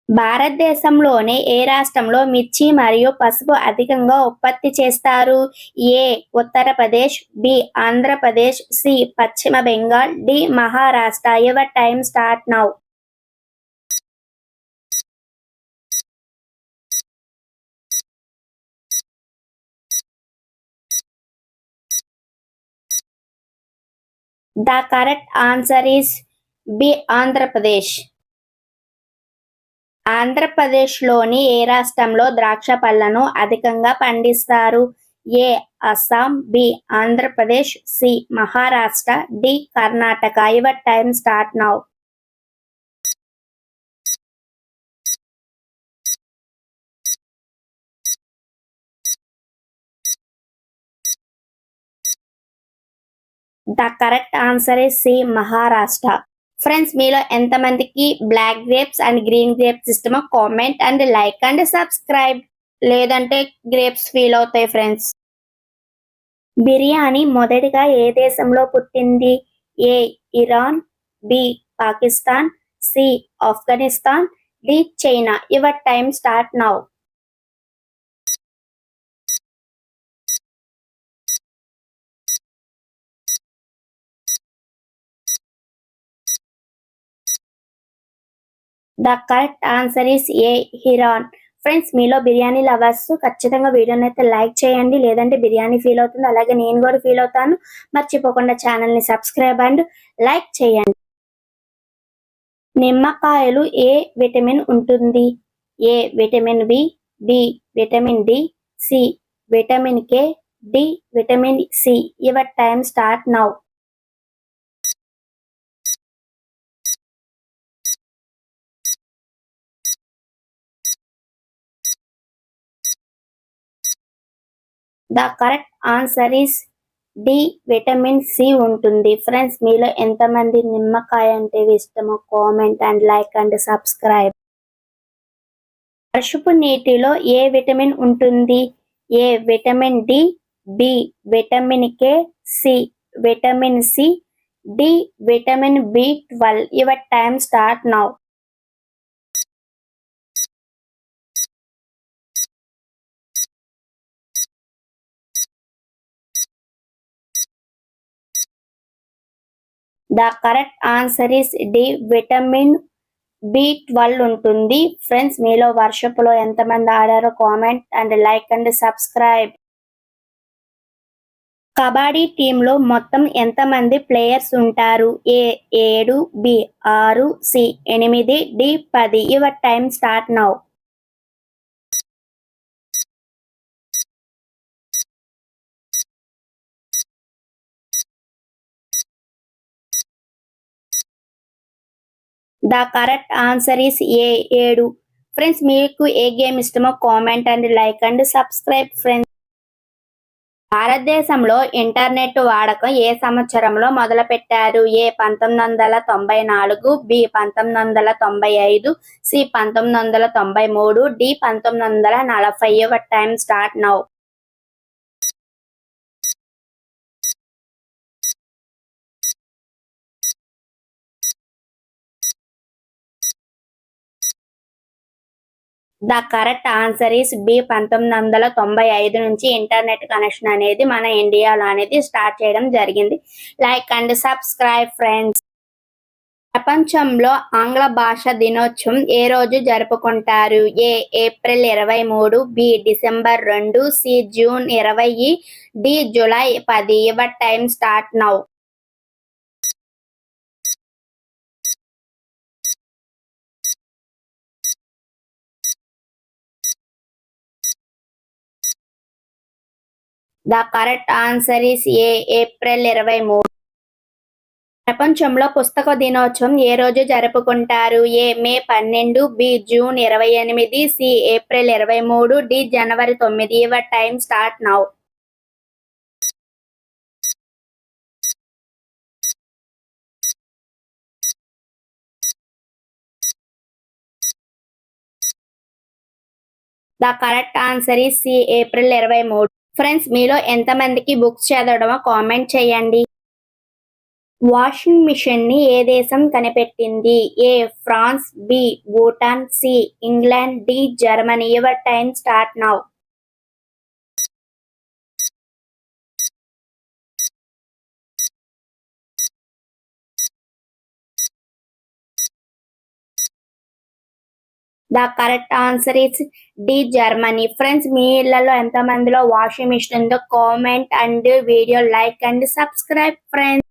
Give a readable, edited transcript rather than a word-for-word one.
భారతదేశంలోని ఏ రాష్ట్రంలో మిర్చి మరియు పసుపు అధికంగా ఉత్పత్తి చేస్తారు? ఏ. ఉత్తరప్రదేశ్, బి. ఆంధ్రప్రదేశ్, సి. పశ్చిమ Bengal, D. Maharashtra. Your time start now. The correct answer is B. Andhra Pradesh. ఆంధ్రప్రదేశ్లోని ఏ రాష్ట్రంలో ద్రాక్ష పళ్లను అధికంగా పండిస్తారు? ఏ. Assam, B. Andhra Pradesh, C. Maharashtra, D. Karnataka. Your time start now. The correct answer is C. Maharashtra. Friends, మీలో ఎంతమందికి black grapes and green grapes ఇష్టమో comment and like and subscribe. లేదంటే గ్రేప్స్ ఫీల్ అవుతాయి ఫ్రెండ్స్. బిర్యానీ మొదటిగా ఏ దేశంలో పుట్టింది? A. Iran, B. Pakistan, C. Afghanistan, D. China. Your time start now. The correct answer is A. Iran. Friends, మీలో biryani lovers ఖచ్చితంగా వీడియోని అయితే లైక్ చేయండి. లేదంటే బిర్యానీ ఫీల్ అవుతుంది, అలాగే నేను కూడా ఫీల్ అవుతాను. మర్చిపోకుండా ఛానల్ని సబ్స్క్రైబ్ అండ్ లైక్ చేయండి. నిమ్మకాయలు ఏ విటమిన్ ఉంటుంది? ఏ. Vitamin B, B. Vitamin D, C. Vitamin K, D. Vitamin C. Your time start now. The correct answer is D. Vitamin C ఉంటుంది. ఫ్రెండ్స్, మీలో ఎంతమంది నిమ్మకాయ అంటే ఇష్టమో comment and like and subscribe. వర్షపు నీటిలో ఏ విటమిన్ ఉంటుంది? ఏ. Vitamin D, B. Vitamin K, C. Vitamin C, D. Vitamin B12. Your time start now. The correct answer is D. Vitamin B12 ఉంటుంది. ఫ్రెండ్స్, మీలో వర్షపులో ఎంతమంది ఆడారో comment and like and subscribe. Kabaddi టీంలో మొత్తం ఎంతమంది ప్లేయర్స్ ఉంటారు? A. 7, B. 6, C. 8, D. 10. Your time start now. The correct answer is A. 7. Friends, మీకు ఏ గేమ్ ఇష్టమో comment and like and subscribe. Friends, భారతదేశంలో ఇంటర్నెట్ వాడకం ఏ సంవత్సరంలో మొదలుపెట్టారు? A. 1994, B. 1995, C. 1993, D. 1940. Your time start now. The correct answer is B. 1995 నుంచి internet connection అనేది మన ఇండియాలో అనేది స్టార్ట్ చేయడం జరిగింది. Like and subscribe. ఫ్రెండ్స్, ప్రపంచంలో ఆంగ్ల భాష దినోత్సవం ఏ రోజు జరుపుకుంటారు? A. April 23, B. December 2, C. June 20, D. July 10. Your time start now. The correct answer is A. April 23. ప్రపంచంలో పుస్తక దినోత్సవం ఏ రోజు జరుపుకుంటారు? A. May 12, B. June 28, C. April 23, D. జనవరి 9. Your time start now. The correct answer is C. April 23. Friends, మీలో ఎంతమందికి books చదవడమో కామెంట్ చేయండి. వాషింగ్ మిషన్ ని ఏ దేశం కనిపెట్టింది? ఏ France, B Bhutan, C England, D Germany. Your time start now. The correct answer is D Germany. Friends, మీ ఇళ్లలో ఎంత మందిలో వాషింగ్ మిషన్ ఉందో comment and video like and subscribe friends.